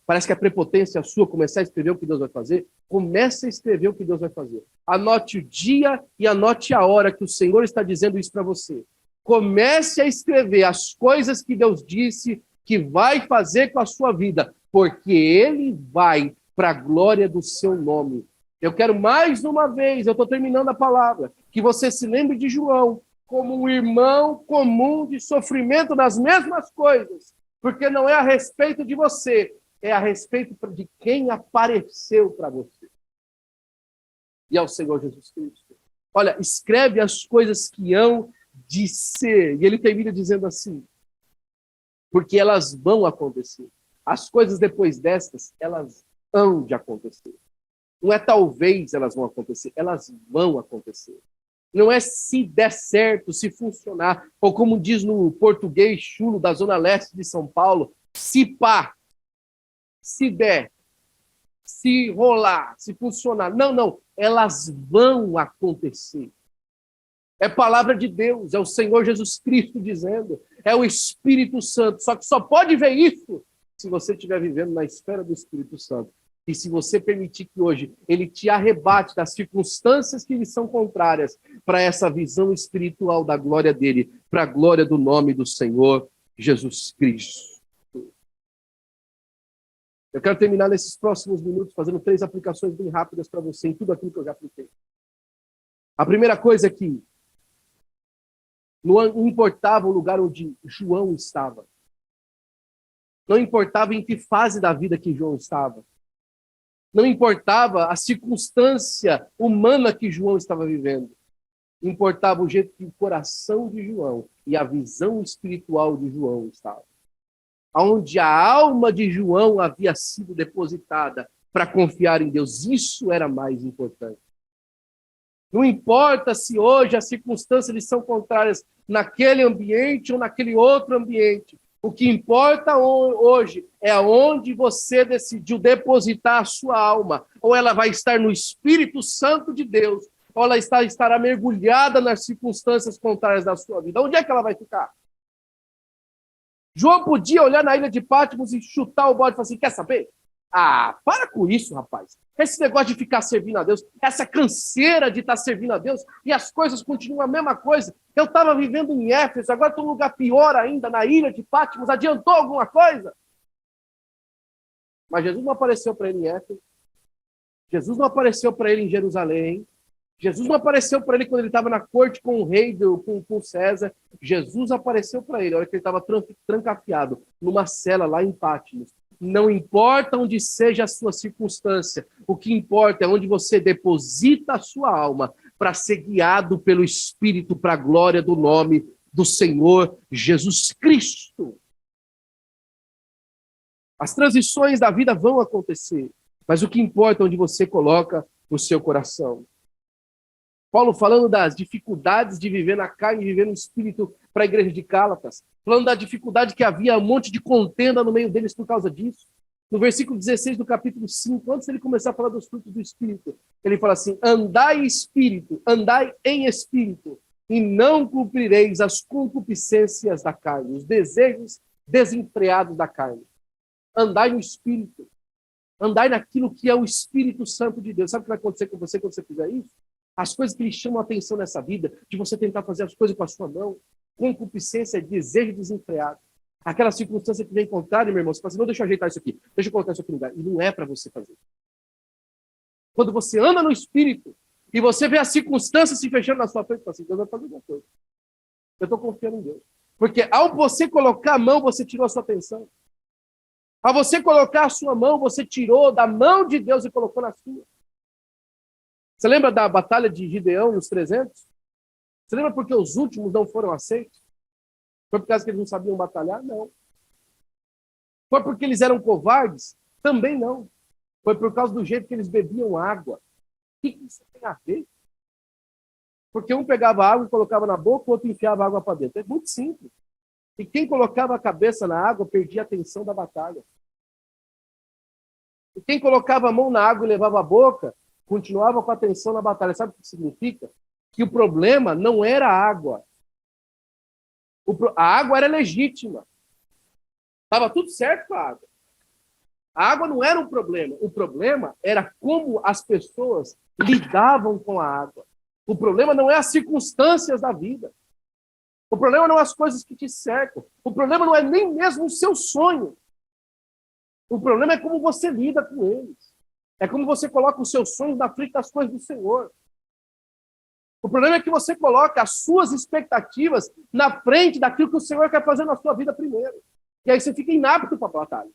Parece que a prepotência é sua começar a escrever o que Deus vai fazer. Comece a escrever o que Deus vai fazer. Anote o dia e anote a hora que o Senhor está dizendo isso para você. Comece a escrever as coisas que Deus disse que vai fazer com a sua vida, porque Ele vai para a glória do seu nome. Eu quero mais uma vez, eu estou terminando a palavra, que você se lembre de João como um irmão comum de sofrimento nas mesmas coisas, porque não é a respeito de você, é a respeito de quem apareceu para você. E ao Senhor Jesus Cristo. Olha, escreve as coisas que hão de ser. E ele termina dizendo assim, porque elas vão acontecer. As coisas depois destas, elas hão de acontecer. Não é talvez elas vão acontecer, elas vão acontecer. Não é se der certo, se funcionar, ou como diz no português chulo da zona leste de São Paulo, se pá, se der, se rolar, se funcionar. Não, não, elas vão acontecer. É palavra de Deus, é o Senhor Jesus Cristo dizendo, é o Espírito Santo. Só que só pode ver isso se você estiver vivendo na esfera do Espírito Santo. E se você permitir que hoje ele te arrebate das circunstâncias que lhe são contrárias para essa visão espiritual da glória dele, para a glória do nome do Senhor Jesus Cristo. Eu quero terminar nesses próximos minutos fazendo 3 aplicações bem rápidas para você em tudo aquilo que eu já apliquei. A primeira coisa é que não importava o lugar onde João estava. Não importava em que fase da vida que João estava. Não importava a circunstância humana que João estava vivendo. Importava o jeito que o coração de João e a visão espiritual de João estavam. Onde a alma de João havia sido depositada para confiar em Deus. Isso era mais importante. Não importa se hoje as circunstâncias são contrárias naquele ambiente ou naquele outro ambiente. O que importa hoje é onde você decidiu depositar a sua alma. Ou ela vai estar no Espírito Santo de Deus, ou ela estará mergulhada nas circunstâncias contrárias da sua vida. Onde é que ela vai ficar? João podia olhar na ilha de Patmos e chutar o bode e falar assim, quer saber? Ah, para com isso, rapaz. Esse negócio de ficar servindo a Deus, essa canseira de estar servindo a Deus, e as coisas continuam a mesma coisa. Eu estava vivendo em Éfeso, agora estou num lugar pior ainda, na ilha de Patmos. Adiantou alguma coisa? Mas Jesus não apareceu para ele em Éfeso. Jesus não apareceu para ele em Jerusalém. Jesus não apareceu para ele quando ele estava na corte com o rei, com César. Jesus apareceu para ele, a hora que ele estava trancafiado, numa cela lá em Patmos. Não importa onde seja a sua circunstância, o que importa é onde você deposita a sua alma para ser guiado pelo Espírito para a glória do nome do Senhor Jesus Cristo. As transições da vida vão acontecer, mas o que importa é onde você coloca o seu coração. Paulo falando das dificuldades de viver na carne, de viver no Espírito para a igreja de Gálatas, falando da dificuldade que havia um monte de contenda no meio deles por causa disso. No versículo 16 do capítulo 5, antes de ele começar a falar dos frutos do Espírito, ele fala assim, andai em Espírito, e não cumprireis as concupiscências da carne, os desejos desenfreados da carne. Andai no Espírito, andai naquilo que é o Espírito Santo de Deus. Sabe o que vai acontecer com você quando você fizer isso? As coisas que lhe chamam a atenção nessa vida, de você tentar fazer as coisas com a sua mão, concupiscência, desejo desenfreado. Aquela circunstância que vem contrária, meu irmão, você fala assim, não, deixa eu ajeitar isso aqui, deixa eu colocar isso aqui no lugar. E não é para você fazer. Quando você anda no Espírito, e você vê as circunstâncias se fechando na sua frente, você fala assim, Deus vai fazer alguma coisa. Eu estou confiando em Deus. Porque ao você colocar a mão, você tirou a sua atenção. Ao você colocar a sua mão, você tirou da mão de Deus e colocou na sua. Você lembra da batalha de Gideão nos 300? Você lembra porque os últimos não foram aceitos? Foi por causa que eles não sabiam batalhar? Não. Foi porque eles eram covardes? Também não. Foi por causa do jeito que eles bebiam água. O que isso tem a ver? Porque um pegava água e colocava na boca, o outro enfiava água para dentro. É muito simples. E quem colocava a cabeça na água perdia a atenção da batalha. E quem colocava a mão na água e levava a boca, continuava com a atenção na batalha. Sabe o que significa? Que o problema não era a água. A água era legítima. Estava tudo certo com a água. A água não era um problema. O problema era como as pessoas lidavam com a água. O problema não é as circunstâncias da vida. O problema não é as coisas que te cercam. O problema não é nem mesmo o seu sonho. O problema é como você lida com eles. É como você coloca os seus sonhos na frente das coisas do Senhor. O problema é que você coloca as suas expectativas na frente daquilo que o Senhor quer fazer na sua vida primeiro. E aí você fica inapto para a batalha.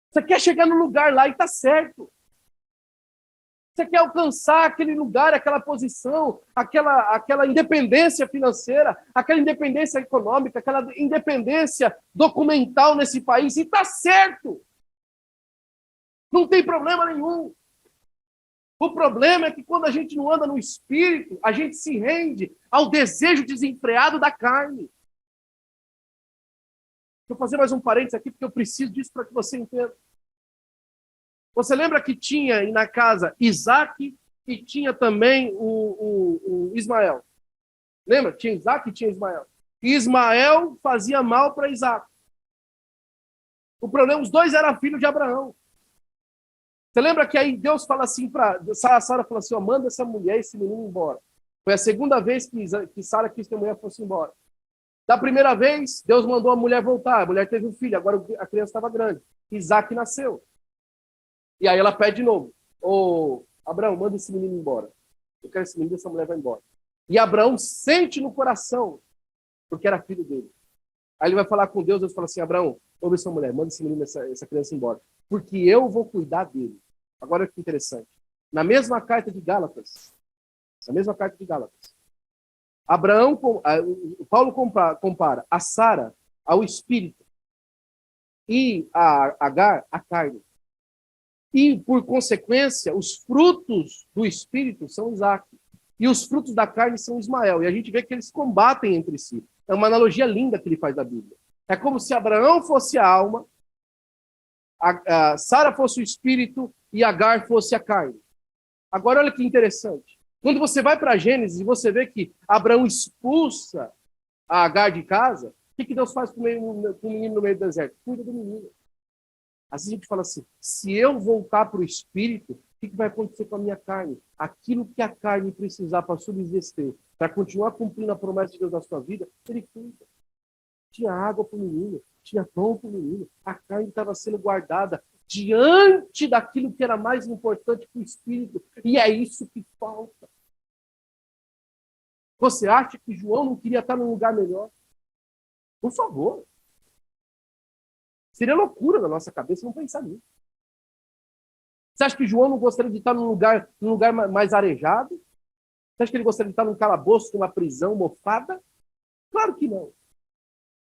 Você quer chegar no lugar lá e está certo. Você quer alcançar aquele lugar, aquela posição, aquela independência financeira, aquela independência econômica, aquela independência documental nesse país, e está certo. Não tem problema nenhum. O problema é que quando a gente não anda no Espírito, a gente se rende ao desejo desenfreado da carne. Deixa eu fazer mais um parênteses aqui, porque eu preciso disso para que você entenda. Você lembra que tinha na casa Isaac e tinha também o Ismael? Lembra? Tinha Isaac e tinha Ismael. E Ismael fazia mal para Isaac. O problema, os dois eram filhos de Abraão. Você lembra que aí Deus fala assim para Sara, fala assim, ó, manda essa mulher, esse menino embora. Foi a segunda vez que Sara quis que a mulher fosse embora. Da primeira vez, Deus mandou a mulher voltar. A mulher teve um filho, agora a criança estava grande. Isaac nasceu. E aí ela pede de novo. Ô, Abraão, manda esse menino embora. Eu quero esse menino, essa mulher vai embora. E Abraão sente no coração, porque era filho dele. Aí ele vai falar com Deus, Deus fala assim, Abraão, ouve essa mulher, manda esse menino, essa criança embora, porque eu vou cuidar dele. Agora que interessante. Na mesma carta de Gálatas, Paulo compara a Sara ao espírito e a Agar à carne. E, por consequência, os frutos do espírito são Isaac. E os frutos da carne são Ismael. E a gente vê que eles combatem entre si. É uma analogia linda que ele faz da Bíblia. É como se Abraão fosse a alma, a Sara fosse o espírito e Agar fosse a carne. Agora, olha que interessante. Quando você vai para Gênesis e você vê que Abraão expulsa a Agar de casa, o que Deus faz com o menino no meio do deserto? Cuida do menino. Assim a gente fala assim, se eu voltar para o espírito, o que vai acontecer com a minha carne? Aquilo que a carne precisar para subsistir, para continuar cumprindo a promessa de Deus na sua vida, ele cuida. Tinha água para o menino, tinha pão para o menino, a carne estava sendo guardada diante daquilo que era mais importante para o espírito. E é isso que falta. Você acha que João não queria estar num lugar melhor? Por favor. Seria loucura na nossa cabeça não pensar nisso. Você acha que João não gostaria de estar num lugar mais arejado? Você acha que ele gostaria de estar num calabouço, numa prisão mofada? Claro que não.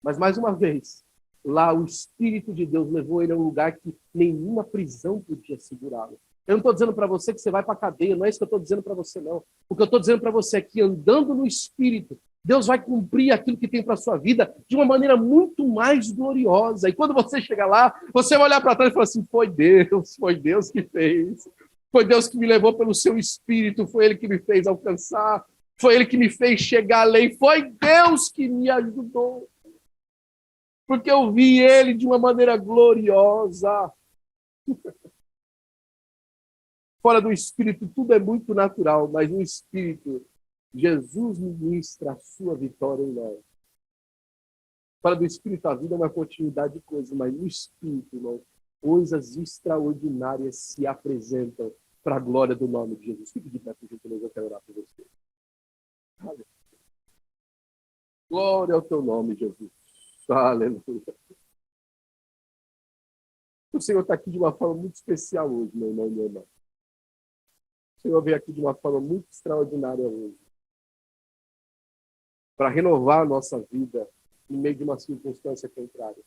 Mas, mais uma vez, lá o Espírito de Deus levou ele a um lugar que nenhuma prisão podia segurá-lo. Eu não estou dizendo para você que você vai para a cadeia, não é isso que eu estou dizendo para você, não. O que eu estou dizendo para você é que, andando no Espírito, Deus vai cumprir aquilo que tem para a sua vida de uma maneira muito mais gloriosa. E quando você chegar lá, você vai olhar para trás e falar assim, foi Deus que fez. Foi Deus que me levou pelo seu Espírito, foi Ele que me fez alcançar, foi Ele que me fez chegar além, foi Deus que me ajudou. Porque eu vi Ele de uma maneira gloriosa. Fora do Espírito, tudo é muito natural, mas no Espírito, Jesus ministra a sua vitória em nós. Fora do Espírito, a vida é uma continuidade de coisas, mas no Espírito, irmão, coisas extraordinárias se apresentam para a glória do nome de Jesus. Fique de pé, por gentileza, eu quero orar por você. Aleluia. Glória ao teu nome, Jesus. Aleluia. O Senhor está aqui de uma forma muito especial hoje, meu irmão e minha irmã. O Senhor veio aqui de uma forma muito extraordinária hoje. Para renovar a nossa vida no meio de uma circunstância contrária.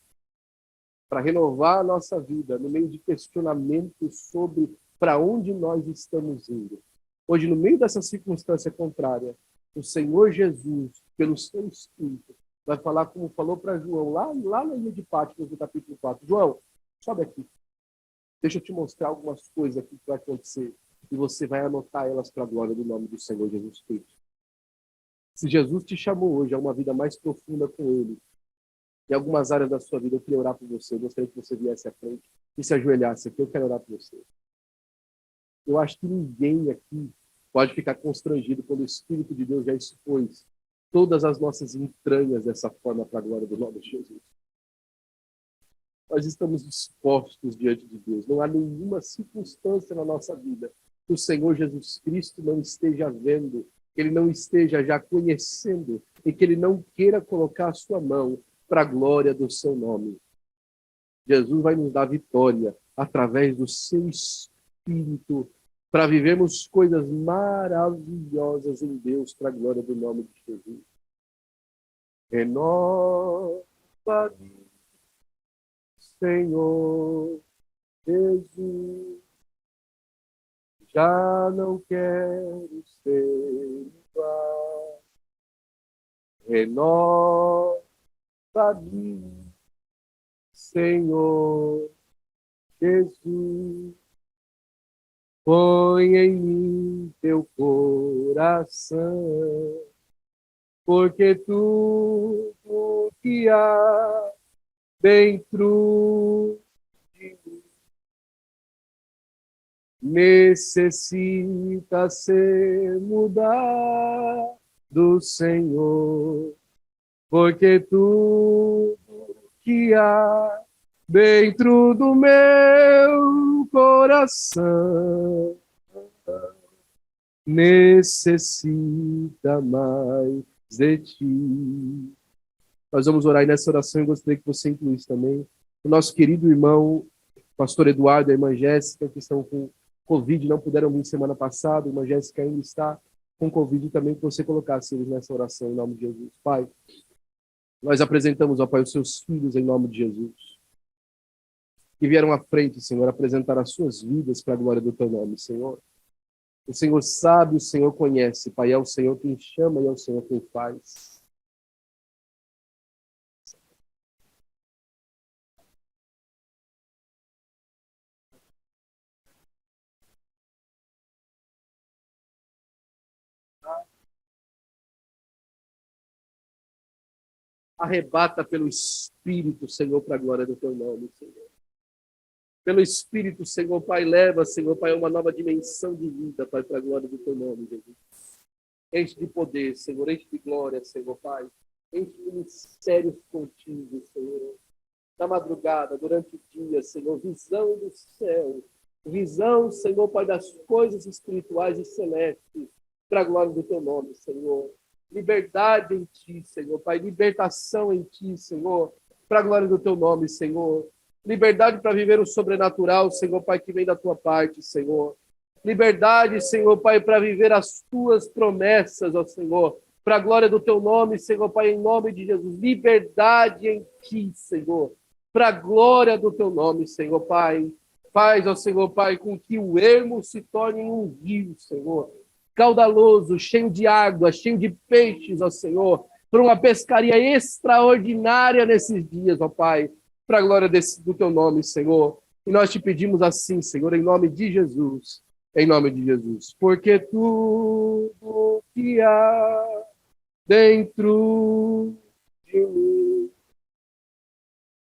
Para renovar a nossa vida no meio de questionamentos sobre para onde nós estamos indo. Hoje, no meio dessa circunstância contrária, o Senhor Jesus, pelo seu Espírito, vai falar como falou para João, lá na ilha de Patmos, no capítulo 4. João, sobe aqui. Deixa eu te mostrar algumas coisas aqui que vai acontecer. E você vai anotar elas para a glória do nome do Senhor Jesus Cristo. Se Jesus te chamou hoje a uma vida mais profunda com Ele, em algumas áreas da sua vida, eu queria orar por você. Eu gostaria que você viesse à frente e se ajoelhasse aqui. Eu quero orar por você. Eu acho que ninguém aqui pode ficar constrangido quando o Espírito de Deus já expôs todas as nossas entranhas dessa forma para a glória do nome de Jesus. Nós estamos dispostos diante de Deus. Não há nenhuma circunstância na nossa vida que o Senhor Jesus Cristo não esteja vendo, que Ele não esteja já conhecendo e que Ele não queira colocar a sua mão para a glória do seu nome. Jesus vai nos dar vitória através do seu Espírito para vivermos coisas maravilhosas em Deus para a glória do nome de Jesus. Renova-me, Senhor Jesus, já não quero ser igual. Renova-me, Senhor Jesus, põe em mim teu coração, porque tudo que há dentro de mim necessita ser mudado, Senhor, porque tudo que há dentro do meu coração necessita mais de ti. Nós vamos orar, e nessa oração eu gostaria que você incluísse também o nosso querido irmão, pastor Eduardo e a irmã Jéssica, que estão com Covid, não puderam vir semana passada, a irmã Jéssica ainda está com Covid também, que você colocasse eles nessa oração em nome de Jesus. Pai, nós apresentamos, ó Pai, os seus filhos em nome de Jesus, que vieram à frente, Senhor, apresentar as suas vidas para a glória do teu nome, Senhor. O Senhor sabe, o Senhor conhece, Pai, é o Senhor quem chama e é o Senhor quem faz. Arrebata pelo Espírito, Senhor, para a glória do teu nome, Senhor. Pelo Espírito, Senhor, Pai, leva, Senhor, Pai, uma nova dimensão de vida, Pai, para a glória do teu nome, Jesus. Enche de poder, Senhor, enche de glória, Senhor, Pai. Enche de mistérios contínuos, Senhor. Na madrugada, durante o dia, Senhor, visão do céu. Visão, Senhor, Pai, das coisas espirituais e celestes, para a glória do teu nome, Senhor. Liberdade em ti, Senhor, Pai. Libertação em ti, Senhor, para a glória do teu nome, Senhor. Liberdade para viver o sobrenatural, Senhor, Pai, que vem da tua parte, Senhor. Liberdade, Senhor, Pai, para viver as tuas promessas, ó Senhor, para a glória do teu nome, Senhor, Pai, em nome de Jesus. Liberdade em ti, Senhor, para a glória do teu nome, Senhor, Pai. Faz, ó Senhor, Pai, com que o ermo se torne um rio, Senhor, caudaloso, cheio de água, cheio de peixes, ó Senhor, para uma pescaria extraordinária nesses dias, ó Pai, para a glória do teu nome, Senhor. E nós te pedimos assim, Senhor, em nome de Jesus. Em nome de Jesus. Porque tudo que há dentro de mim